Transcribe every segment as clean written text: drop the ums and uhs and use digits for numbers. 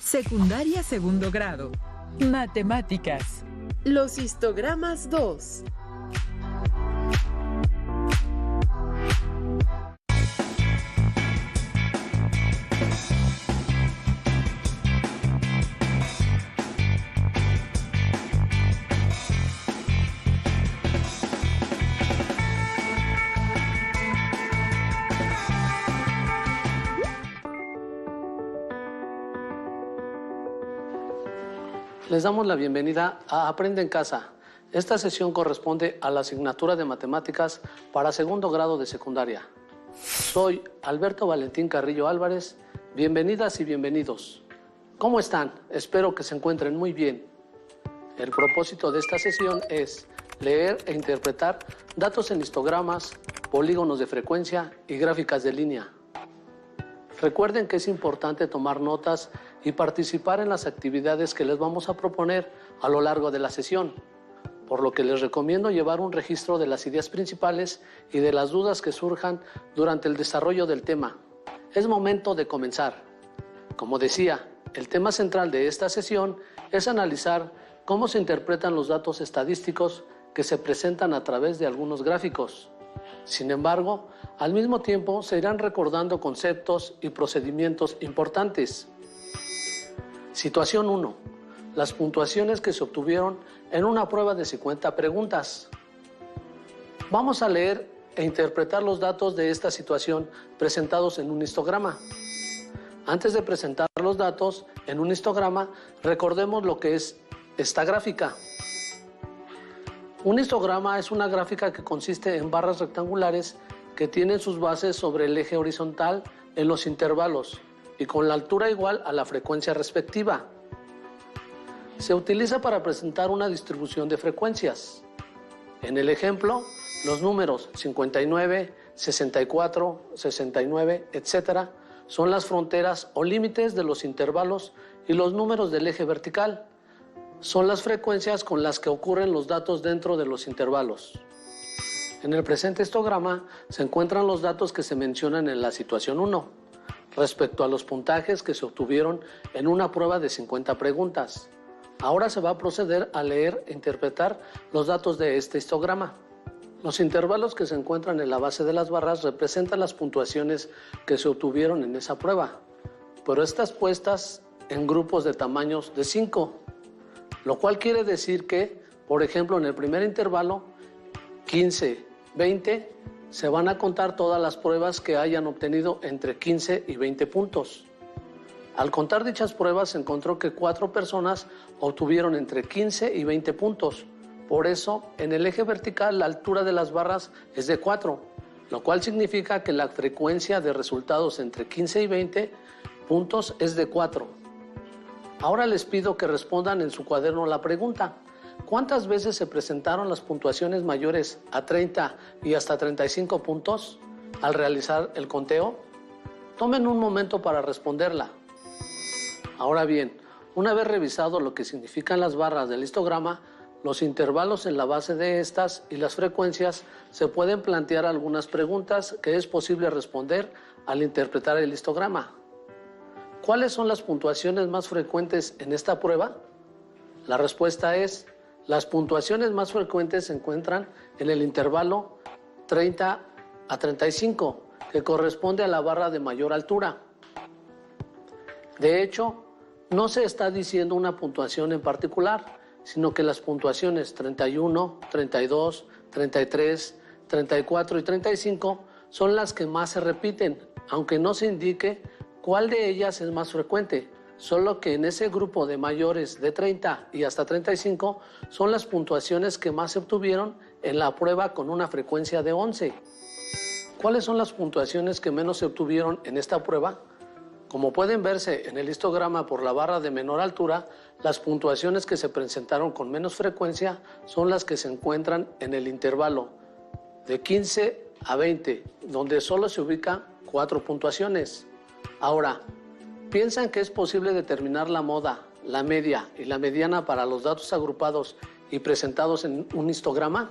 Secundaria segundo grado. Matemáticas. Los histogramas 2. Les damos la bienvenida a Aprende en Casa. Esta sesión corresponde a la asignatura de Matemáticas para segundo grado de secundaria. Soy Alberto Valentín Carrillo Álvarez. Bienvenidas y bienvenidos. ¿Cómo están? Espero que se encuentren muy bien. El propósito de esta sesión es leer e interpretar datos en histogramas, polígonos de frecuencia y gráficas de línea. Recuerden que es importante tomar notas y participar en las actividades que les vamos a proponer a lo largo de la sesión, por lo que les recomiendo llevar un registro de las ideas principales y de las dudas que surjan durante el desarrollo del tema. Es momento de comenzar. Como decía, el tema central de esta sesión es analizar cómo se interpretan los datos estadísticos que se presentan a través de algunos gráficos. Sin embargo, al mismo tiempo se irán recordando conceptos y procedimientos importantes. Situación 1. Las puntuaciones que se obtuvieron en una prueba de 50 preguntas. Vamos a leer e interpretar los datos de esta situación presentados en un histograma. Antes de presentar los datos en un histograma, recordemos lo que es esta gráfica. Un histograma es una gráfica que consiste en barras rectangulares que tienen sus bases sobre el eje horizontal en los intervalos y con la altura igual a la frecuencia respectiva. Se utiliza para presentar una distribución de frecuencias. En el ejemplo, los números 59, 64, 69, etc. son las fronteras o límites de los intervalos y los números del eje vertical son las frecuencias con las que ocurren los datos dentro de los intervalos. En el presente histograma se encuentran los datos que se mencionan en la situación 1, respecto a los puntajes que se obtuvieron en una prueba de 50 preguntas. Ahora se va a proceder a leer e interpretar los datos de este histograma. Los intervalos que se encuentran en la base de las barras representan las puntuaciones que se obtuvieron en esa prueba, pero estas puestas en grupos de tamaños de 5, lo cual quiere decir que, por ejemplo, en el primer intervalo, 15, 20, se van a contar todas las pruebas que hayan obtenido entre 15 y 20 puntos. Al contar dichas pruebas se encontró que 4 personas obtuvieron entre 15 y 20 puntos. Por eso, en el eje vertical la altura de las barras es de 4, lo cual significa que la frecuencia de resultados entre 15 y 20 puntos es de 4. Ahora les pido que respondan en su cuaderno la pregunta: ¿cuántas veces se presentaron las puntuaciones mayores a 30 y hasta 35 puntos al realizar el conteo? Tomen un momento para responderla. Ahora bien, una vez revisado lo que significan las barras del histograma, los intervalos en la base de estas y las frecuencias, se pueden plantear algunas preguntas que es posible responder al interpretar el histograma. ¿Cuáles son las puntuaciones más frecuentes en esta prueba? La respuesta es: las puntuaciones más frecuentes se encuentran en el intervalo 30 a 35, que corresponde a la barra de mayor altura. De hecho, no se está diciendo una puntuación en particular, sino que las puntuaciones 31, 32, 33, 34 y 35 son las que más se repiten, aunque no se indique cuál de ellas es más frecuente, solo que en ese grupo de mayores de 30 y hasta 35 son las puntuaciones que más se obtuvieron en la prueba con una frecuencia de 11. ¿Cuáles son las puntuaciones que menos se obtuvieron en esta prueba? Como pueden verse en el histograma por la barra de menor altura, las puntuaciones que se presentaron con menos frecuencia son las que se encuentran en el intervalo de 15 a 20, donde solo se ubican 4 puntuaciones. Ahora, ¿piensan que es posible determinar la moda, la media y la mediana para los datos agrupados y presentados en un histograma?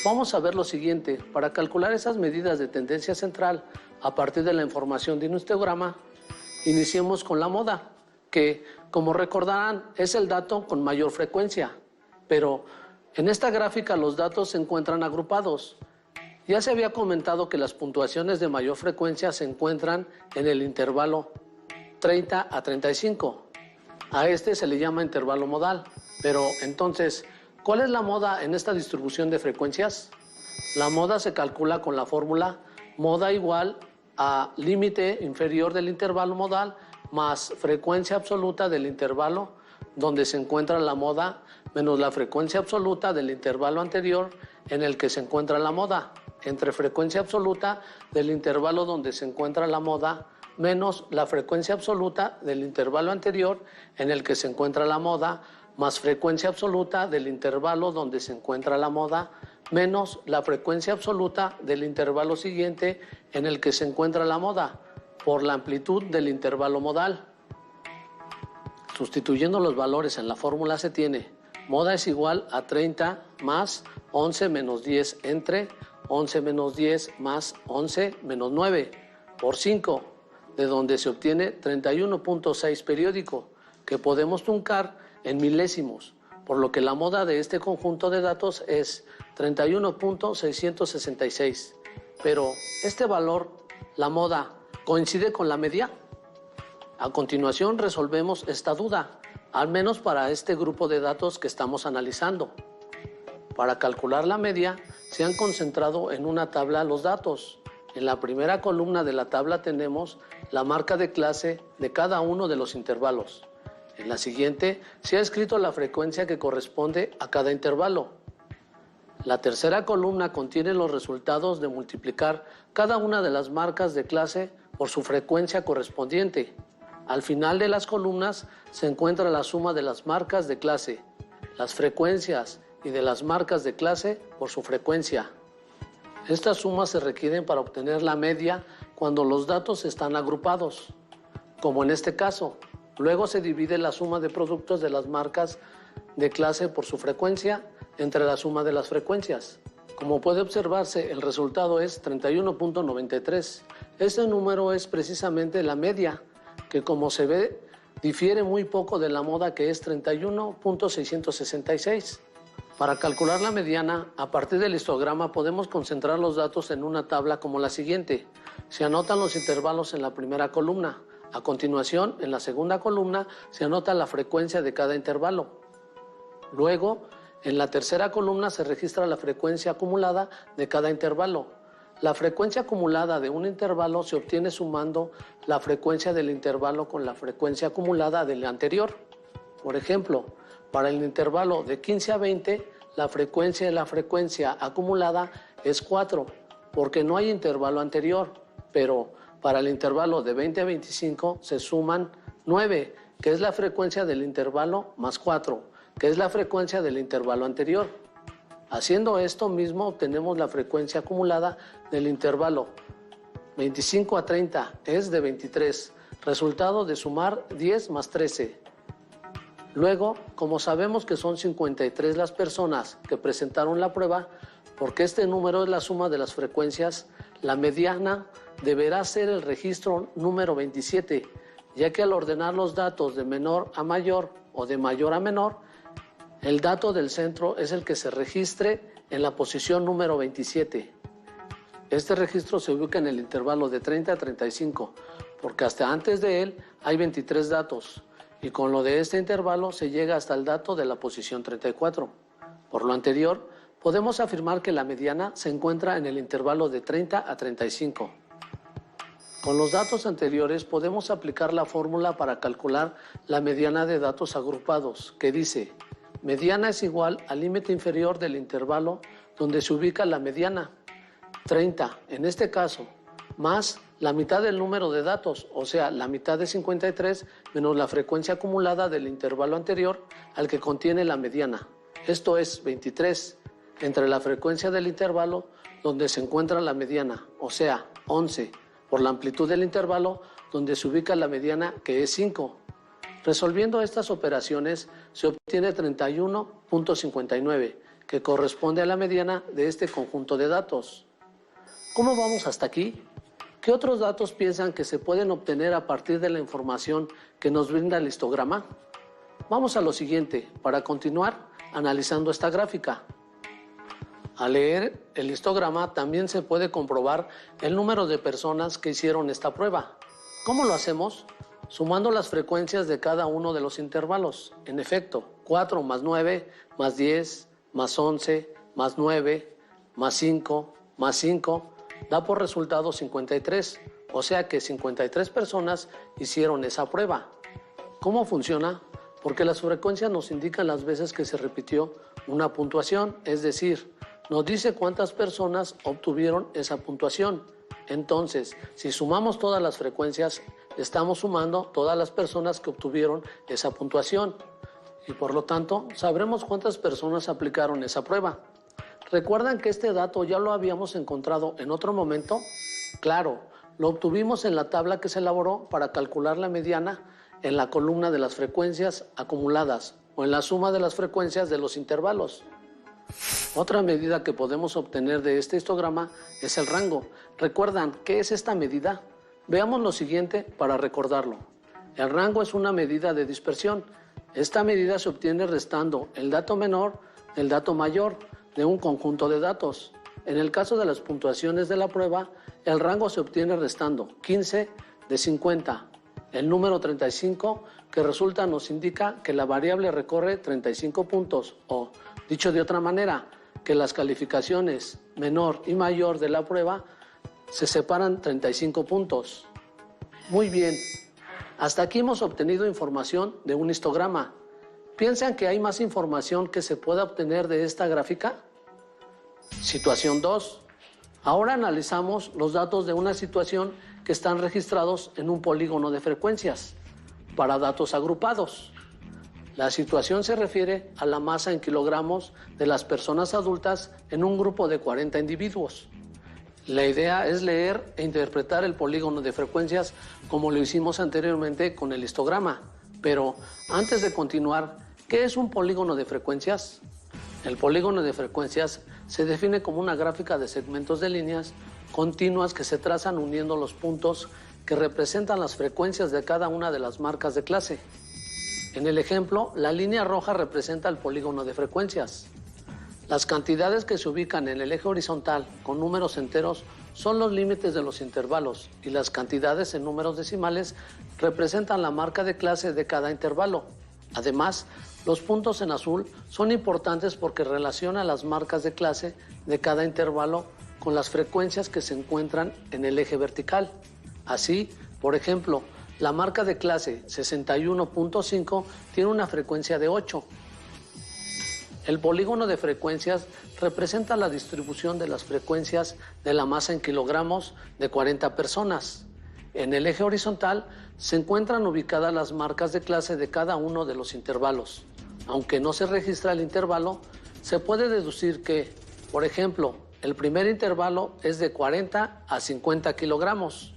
Vamos a ver lo siguiente. Para calcular esas medidas de tendencia central a partir de la información de un histograma, Iniciemos con la moda, que, como recordarán, es el dato con mayor frecuencia, pero en esta gráfica los datos se encuentran agrupados. Ya se había comentado que las puntuaciones de mayor frecuencia se encuentran en el intervalo 30 a 35. A este se le llama intervalo modal. Pero entonces, ¿cuál es la moda en esta distribución de frecuencias? La moda se calcula con la fórmula moda igual a límite inferior del intervalo modal más frecuencia absoluta del intervalo donde se encuentra la moda menos la frecuencia absoluta del intervalo anterior en el que se encuentra la moda, entre frecuencia absoluta del intervalo donde se encuentra la moda menos la frecuencia absoluta del intervalo anterior en el que se encuentra la moda, más frecuencia absoluta del intervalo donde se encuentra la moda, menos la frecuencia absoluta del intervalo siguiente en el que se encuentra la moda, por la amplitud del intervalo modal. Sustituyendo los valores en la fórmula se tiene moda es igual a 30 más 11 menos 10 entre 11 menos 10 más 11 menos 9 por 5, de donde se obtiene 31.6 periódico, que podemos truncar en milésimos, por lo que la moda de este conjunto de datos es 31.666. Pero este valor, la moda, ¿coincide con la media? A continuación resolvemos esta duda, al menos para este grupo de datos que estamos analizando. Para calcular la media, se han concentrado en una tabla los datos. En la primera columna de la tabla tenemos la marca de clase de cada uno de los intervalos. En la siguiente se ha escrito la frecuencia que corresponde a cada intervalo. La tercera columna contiene los resultados de multiplicar cada una de las marcas de clase por su frecuencia correspondiente. Al final de las columnas se encuentra la suma de las marcas de clase, las frecuencias y de las marcas de clase por su frecuencia. Estas sumas se requieren para obtener la media cuando los datos están agrupados, como en este caso. Luego se divide la suma de productos de las marcas de clase por su frecuencia entre la suma de las frecuencias. Como puede observarse, el resultado es 31.93. Este número es precisamente la media, que como se ve, difiere muy poco de la moda, que es 31.666. Para calcular la mediana, a partir del histograma podemos concentrar los datos en una tabla como la siguiente. Se anotan los intervalos en la primera columna. A continuación, en la segunda columna, se anota la frecuencia de cada intervalo. Luego, en la tercera columna se registra la frecuencia acumulada de cada intervalo. La frecuencia acumulada de un intervalo se obtiene sumando la frecuencia del intervalo con la frecuencia acumulada del anterior. Por ejemplo, para el intervalo de 15 a 20, la frecuencia de la frecuencia acumulada es 4, porque no hay intervalo anterior, pero para el intervalo de 20 a 25 se suman 9, que es la frecuencia del intervalo, más 4, que es la frecuencia del intervalo anterior. Haciendo esto mismo, obtenemos la frecuencia acumulada del intervalo 25 a 30, es de 23, resultado de sumar 10 más 13. Luego, como sabemos que son 53 las personas que presentaron la prueba, porque este número es la suma de las frecuencias, la mediana deberá ser el registro número 27, ya que al ordenar los datos de menor a mayor o de mayor a menor, el dato del centro es el que se registre en la posición número 27. Este registro se ubica en el intervalo de 30 a 35, porque hasta antes de él hay 23 datos, y con lo de este intervalo se llega hasta el dato de la posición 34. Por lo anterior, podemos afirmar que la mediana se encuentra en el intervalo de 30 a 35. Con los datos anteriores podemos aplicar la fórmula para calcular la mediana de datos agrupados, que dice: mediana es igual al límite inferior del intervalo donde se ubica la mediana, 30 en este caso, más la mitad del número de datos, o sea, la mitad de 53 menos la frecuencia acumulada del intervalo anterior al que contiene la mediana. Esto es 23 entre la frecuencia del intervalo donde se encuentra la mediana, o sea, 11, por la amplitud del intervalo donde se ubica la mediana, que es 5. Resolviendo estas operaciones se obtiene 31.59, que corresponde a la mediana de este conjunto de datos. ¿Cómo vamos hasta aquí? ¿Qué otros datos piensan que se pueden obtener a partir de la información que nos brinda el histograma? Vamos a lo siguiente para continuar analizando esta gráfica. Al leer el histograma también se puede comprobar el número de personas que hicieron esta prueba. ¿Cómo lo hacemos? Sumando las frecuencias de cada uno de los intervalos. En efecto, 4 más 9, más 10, más 11, más 9, más 5, más 5, da por resultado 53. O sea que 53 personas hicieron esa prueba. ¿Cómo funciona? Porque las frecuencias nos indican las veces que se repitió una puntuación, es decir, nos dice cuántas personas obtuvieron esa puntuación. Entonces, si sumamos todas las frecuencias, estamos sumando todas las personas que obtuvieron esa puntuación. Y por lo tanto, sabremos cuántas personas aplicaron esa prueba. ¿Recuerdan que este dato ya lo habíamos encontrado en otro momento? Claro, lo obtuvimos en la tabla que se elaboró para calcular la mediana en la columna de las frecuencias acumuladas o en la suma de las frecuencias de los intervalos. Otra medida que podemos obtener de este histograma es el rango. ¿Recuerdan qué es esta medida? Veamos lo siguiente para recordarlo. El rango es una medida de dispersión. Esta medida se obtiene restando el dato menor del dato mayor de un conjunto de datos. En el caso de las puntuaciones de la prueba, el rango se obtiene restando 15 de 50. El número 35 que resulta nos indica que la variable recorre 35 puntos o, dicho de otra manera, que las calificaciones menor y mayor de la prueba se separan 35 puntos. Muy bien, hasta aquí hemos obtenido información de un histograma. ¿Piensan que hay más información que se pueda obtener de esta gráfica? Situación 2. Ahora analizamos los datos de una situación que están registrados en un polígono de frecuencias para datos agrupados. La situación se refiere a la masa en kilogramos de las personas adultas en un grupo de 40 individuos. La idea es leer e interpretar el polígono de frecuencias como lo hicimos anteriormente con el histograma. Pero antes de continuar, ¿qué es un polígono de frecuencias? El polígono de frecuencias se define como una gráfica de segmentos de líneas continuas que se trazan uniendo los puntos que representan las frecuencias de cada una de las marcas de clase. En el ejemplo, la línea roja representa el polígono de frecuencias. Las cantidades que se ubican en el eje horizontal con números enteros son los límites de los intervalos y las cantidades en números decimales representan la marca de clase de cada intervalo. Además, los puntos en azul son importantes porque relacionan las marcas de clase de cada intervalo con las frecuencias que se encuentran en el eje vertical. Así, por ejemplo, la marca de clase 61.5 tiene una frecuencia de 8. El polígono de frecuencias representa la distribución de las frecuencias de la masa en kilogramos de 40 personas. En el eje horizontal se encuentran ubicadas las marcas de clase de cada uno de los intervalos. Aunque no se registra el intervalo, se puede deducir que, por ejemplo, el primer intervalo es de 40 a 50 kilogramos.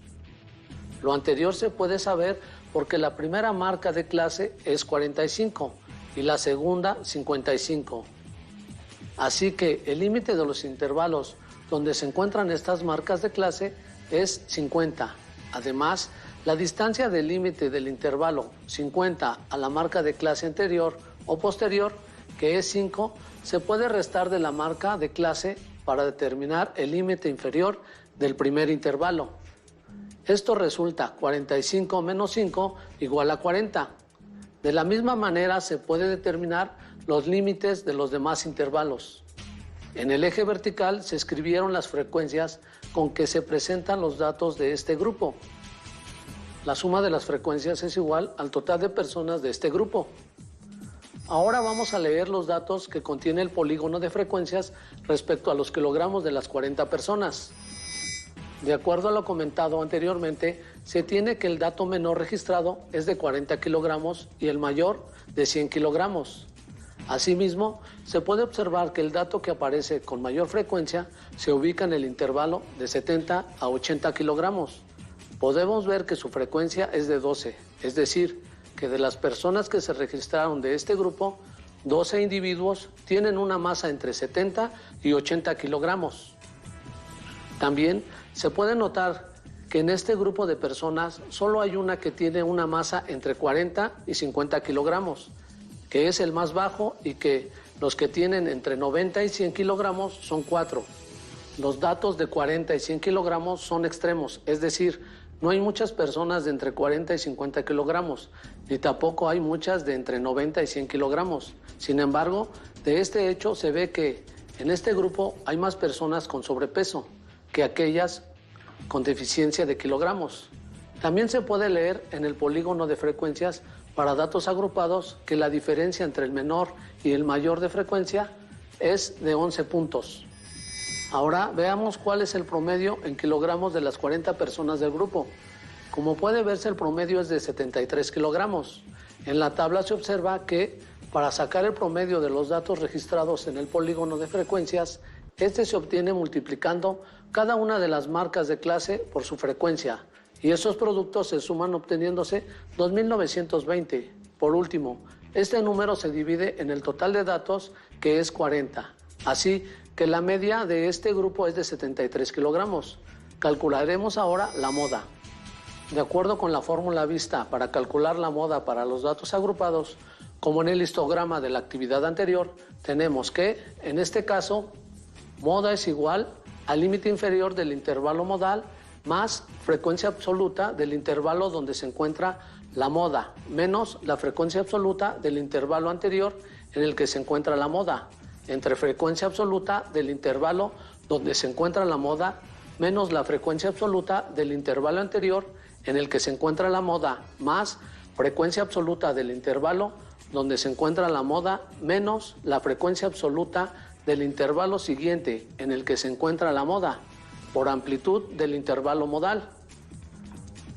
Lo anterior se puede saber porque la primera marca de clase es 45 y la segunda 55. Así que el límite de los intervalos donde se encuentran estas marcas de clase es 50. Además, la distancia del límite del intervalo 50 a la marca de clase anterior o posterior, que es 5, se puede restar de la marca de clase para determinar el límite inferior del primer intervalo. Esto resulta 45 menos 5 igual a 40. De la misma manera se puede determinar los límites de los demás intervalos. En el eje vertical se escribieron las frecuencias con que se presentan los datos de este grupo. La suma de las frecuencias es igual al total de personas de este grupo. Ahora vamos a leer los datos que contiene el polígono de frecuencias respecto a los kilogramos de las 40 personas. De acuerdo a lo comentado anteriormente, se tiene que el dato menor registrado es de 40 kilogramos y el mayor de 100 kilogramos. Asimismo, se puede observar que el dato que aparece con mayor frecuencia se ubica en el intervalo de 70 a 80 kilogramos. Podemos ver que su frecuencia es de 12, es decir, que de las personas que se registraron de este grupo, 12 individuos tienen una masa entre 70 y 80 kilogramos. También se puede notar que en este grupo de personas solo hay una que tiene una masa entre 40 y 50 kilogramos, que es el más bajo, y que los que tienen entre 90 y 100 kilogramos son 4. Los datos de 40 y 100 kilogramos son extremos, es decir, no hay muchas personas de entre 40 y 50 kilogramos, ni tampoco hay muchas de entre 90 y 100 kilogramos. Sin embargo, de este hecho se ve que en este grupo hay más personas con sobrepeso que aquellas con deficiencia de kilogramos. También se puede leer en el polígono de frecuencias para datos agrupados que la diferencia entre el menor y el mayor de frecuencia es de 11 puntos. Ahora veamos cuál es el promedio en kilogramos de las 40 personas del grupo. Como puede verse, el promedio es de 73 kilogramos. En la tabla se observa que para sacar el promedio de los datos registrados en el polígono de frecuencias, este se obtiene multiplicando cada una de las marcas de clase por su frecuencia, y esos productos se suman obteniéndose 2.920. Por último, este número se divide en el total de datos, que es 40. Así que la media de este grupo es de 73 kilogramos. Calcularemos ahora la moda. De acuerdo con la fórmula vista para calcular la moda para los datos agrupados, como en el histograma de la actividad anterior, tenemos que, en este caso, moda es igual al límite inferior del intervalo modal más frecuencia absoluta del intervalo donde se encuentra la moda, menos la frecuencia absoluta del intervalo anterior en el que se encuentra la moda, entre frecuencia absoluta del intervalo donde se encuentra la moda, menos la frecuencia absoluta del intervalo anterior en el que se encuentra la moda, más frecuencia absoluta del intervalo donde se encuentra la moda, menos la frecuencia absoluta del intervalo siguiente en el que se encuentra la moda, por amplitud del intervalo modal.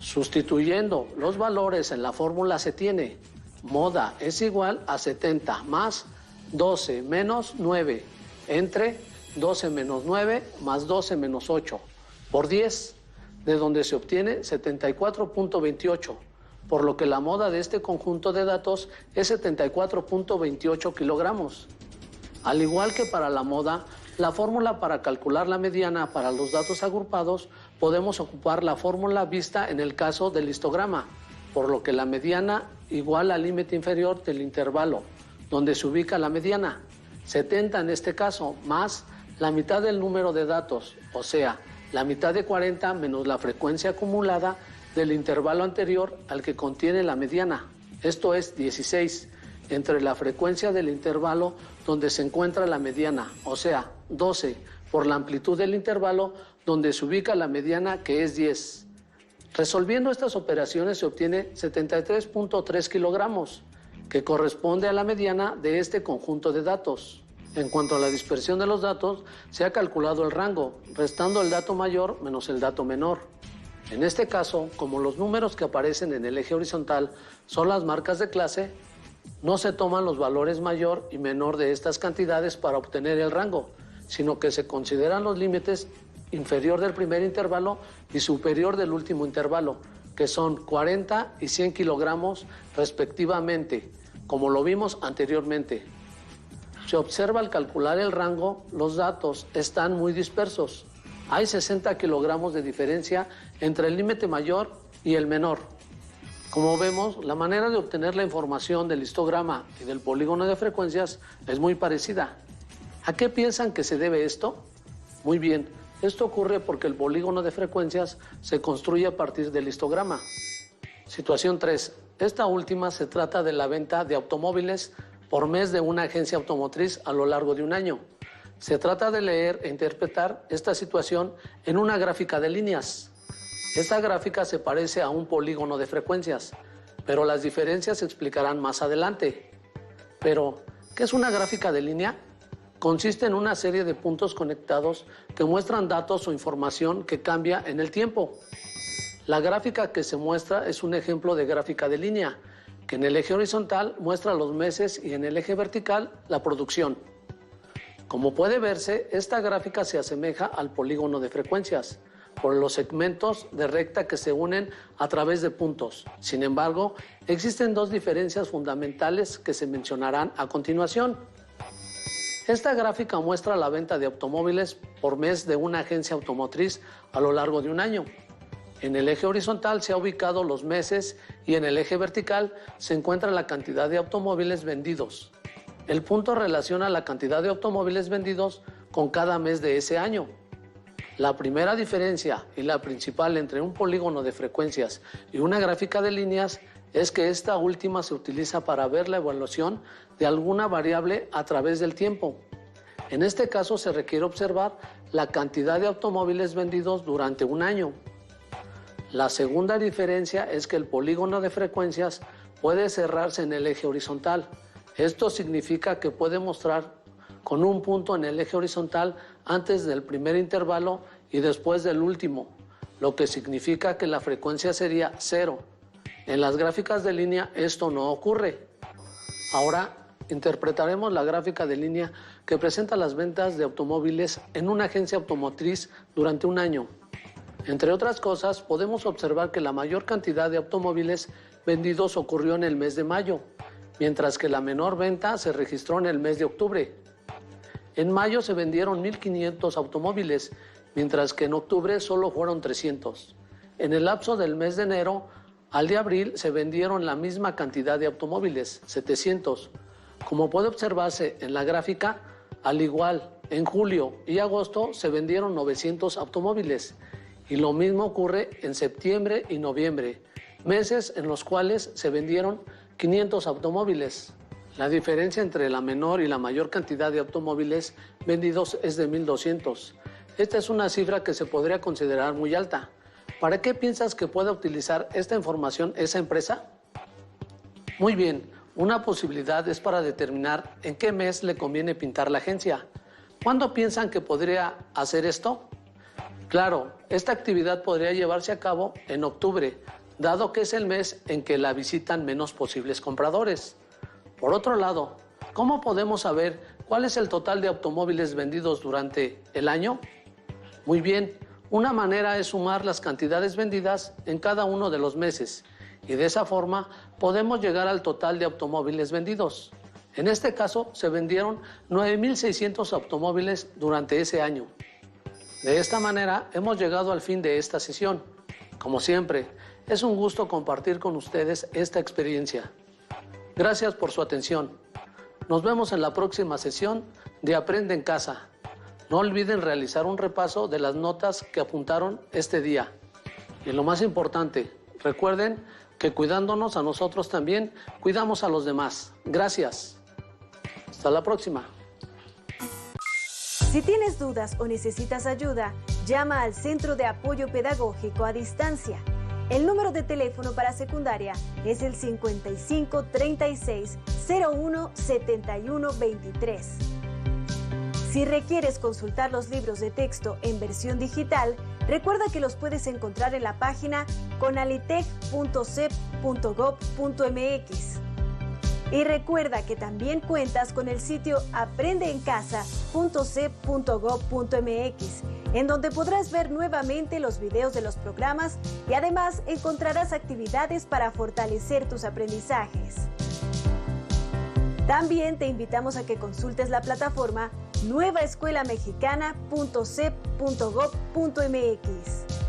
Sustituyendo los valores en la fórmula se tiene moda es igual a 70 más 12 menos 9 entre 12 menos 9 más 12 menos 8 por 10, de donde se obtiene 74.28, por lo que la moda de este conjunto de datos es 74.28 kilogramos. Al igual que para la moda, la fórmula para calcular la mediana para los datos agrupados, podemos ocupar la fórmula vista en el caso del histograma, por lo que la mediana igual al límite inferior del intervalo, donde se ubica la mediana, 70 en este caso, más la mitad del número de datos, o sea, la mitad de 40 menos la frecuencia acumulada del intervalo anterior al que contiene la mediana, esto es 16, entre la frecuencia del intervalo donde se encuentra la mediana, o sea, 12, por la amplitud del intervalo donde se ubica la mediana, que es 10. Resolviendo estas operaciones se obtiene 73.3 kilogramos, que corresponde a la mediana de este conjunto de datos. En cuanto a la dispersión de los datos, se ha calculado el rango, restando el dato mayor menos el dato menor. En este caso, como los números que aparecen en el eje horizontal son las marcas de clase, no se toman los valores mayor y menor de estas cantidades para obtener el rango, sino que se consideran los límites inferior del primer intervalo y superior del último intervalo, que son 40 y 100 kilogramos respectivamente, como lo vimos anteriormente. Se observa al calcular el rango, los datos están muy dispersos. Hay 60 kilogramos de diferencia entre el límite mayor y el menor. Como vemos, la manera de obtener la información del histograma y del polígono de frecuencias es muy parecida. ¿A qué piensan que se debe esto? Muy bien, esto ocurre porque el polígono de frecuencias se construye a partir del histograma. Situación 3. Esta última se trata de la venta de automóviles por mes de una agencia automotriz a lo largo de un año. Se trata de leer e interpretar esta situación en una gráfica de líneas. Esta gráfica se parece a un polígono de frecuencias, pero las diferencias se explicarán más adelante. Pero, ¿qué es una gráfica de línea? Consiste en una serie de puntos conectados que muestran datos o información que cambia en el tiempo. La gráfica que se muestra es un ejemplo de gráfica de línea, que en el eje horizontal muestra los meses y en el eje vertical la producción. Como puede verse, esta gráfica se asemeja al polígono de frecuencias por los segmentos de recta que se unen a través de puntos. Sin embargo, existen dos diferencias fundamentales que se mencionarán a continuación. Esta gráfica muestra la venta de automóviles por mes de una agencia automotriz a lo largo de un año. En el eje horizontal se ha ubicado los meses y en el eje vertical se encuentra la cantidad de automóviles vendidos. El punto relaciona la cantidad de automóviles vendidos con cada mes de ese año. La primera diferencia y la principal entre un polígono de frecuencias y una gráfica de líneas es que esta última se utiliza para ver la evaluación de alguna variable a través del tiempo. En este caso se requiere observar la cantidad de automóviles vendidos durante un año. La segunda diferencia es que el polígono de frecuencias puede cerrarse en el eje horizontal. Esto significa que puede mostrar con un punto en el eje horizontal antes del primer intervalo y después del último, lo que significa que la frecuencia sería 0. En las gráficas de línea esto no ocurre. Ahora interpretaremos la gráfica de línea que presenta las ventas de automóviles en una agencia automotriz durante un año. Entre otras cosas, podemos observar que la mayor cantidad de automóviles vendidos ocurrió en el mes de mayo, mientras que la menor venta se registró en el mes de octubre. En mayo se vendieron 1.500 automóviles, mientras que en octubre solo fueron 300. En el lapso del mes de enero al de abril se vendieron la misma cantidad de automóviles, 700. Como puede observarse en la gráfica, al igual, en julio y agosto se vendieron 900 automóviles. Y lo mismo ocurre en septiembre y noviembre, meses en los cuales se vendieron 500 automóviles. La diferencia entre la menor y la mayor cantidad de automóviles vendidos es de 1.200. Esta es una cifra que se podría considerar muy alta. ¿Para qué piensas que pueda utilizar esta información esa empresa? Muy bien, una posibilidad es para determinar en qué mes le conviene pintar la agencia. ¿Cuándo piensan que podría hacer esto? Claro, esta actividad podría llevarse a cabo en octubre, dado que es el mes en que la visitan menos posibles compradores. Por otro lado, ¿cómo podemos saber cuál es el total de automóviles vendidos durante el año? Muy bien, una manera es sumar las cantidades vendidas en cada uno de los meses y de esa forma podemos llegar al total de automóviles vendidos. En este caso, se vendieron 9.600 automóviles durante ese año. De esta manera, hemos llegado al fin de esta sesión. Como siempre, es un gusto compartir con ustedes esta experiencia. Gracias por su atención. Nos vemos en la próxima sesión de Aprende en Casa. No olviden realizar un repaso de las notas que apuntaron este día. Y lo más importante, recuerden que cuidándonos a nosotros también, cuidamos a los demás. Gracias. Hasta la próxima. Si tienes dudas o necesitas ayuda, llama al Centro de Apoyo Pedagógico a Distancia. El número de teléfono para secundaria es el 55 36 01 71 23. Si requieres consultar los libros de texto en versión digital, recuerda que los puedes encontrar en la página conalitec.cep.gov.mx. Y recuerda que también cuentas con el sitio aprendeencasa.cep.gov.mx, en donde podrás ver nuevamente los videos de los programas y además encontrarás actividades para fortalecer tus aprendizajes. También te invitamos a que consultes la plataforma nuevaescuelamexicana.cep.gov.mx.